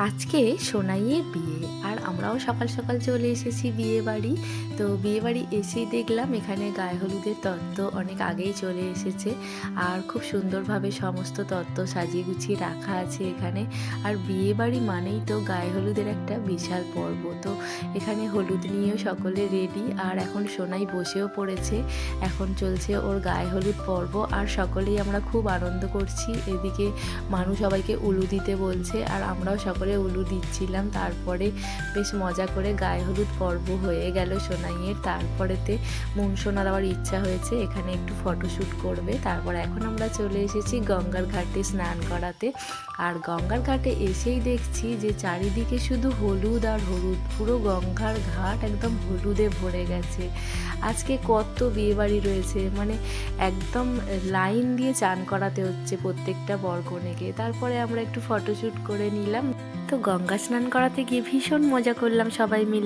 আজকে সোনাইয়ের বিয়ে আর আমরাও সকাল সকাল চলে এসেছি বিয়ে বাড়ি। তো বিয়ে বাড়ি এসেই দেখলাম এখানে গায়ে হলুদের তত্ত্ব অনেক আগেই চলে এসেছে আর খুব সুন্দরভাবে সমস্ত তত্ত্ব সাজিয়ে গুছিয়ে রাখা আছে এখানে। আর বিয়ে বাড়ি মানেই তো গায়ে হলুদের একটা বিশাল পর্ব। তো এখানে হলুদ নিয়েও সকলে রেডি আর এখন সোনাই বসেও পড়েছে। এখন চলছে ওর গায়ে হলুদ পর্ব আর সকলেই আমরা খুব আনন্দ করছি। এদিকে মানুষ সবাইকে উলু দিতে বলছে আর আমরাও সকলে উলু দিচ্ছিলাম। তারপরে বেশ মজা করে গায়ে হলুদ পর্ব হয়ে গেল সোনাইয়ের। তারপরেতে সোনার আবার ইচ্ছা হয়েছে এখানে একটু ফটোশ্যুট করবে। তারপর এখন আমরা চলে এসেছি গঙ্গার ঘাটে স্নান করাতে। আর গঙ্গার ঘাটে এসেই দেখছি যে চারিদিকে শুধু হলুদ আর হলুদ, পুরো গঙ্গার ঘাট একদম হলুদে ভরে গেছে। আজকে কত বিয়ে বাড়ি রয়েছে, মানে একদম লাইন দিয়ে চান করাতে হচ্ছে প্রত্যেকটা বর কনেকে। তারপরে আমরা একটু ফটোশ্যুট করে নিলাম। তো গঙ্গা স্নান করাতে গিয়ে ভীষণ মজা করলাম সবাই মিলে।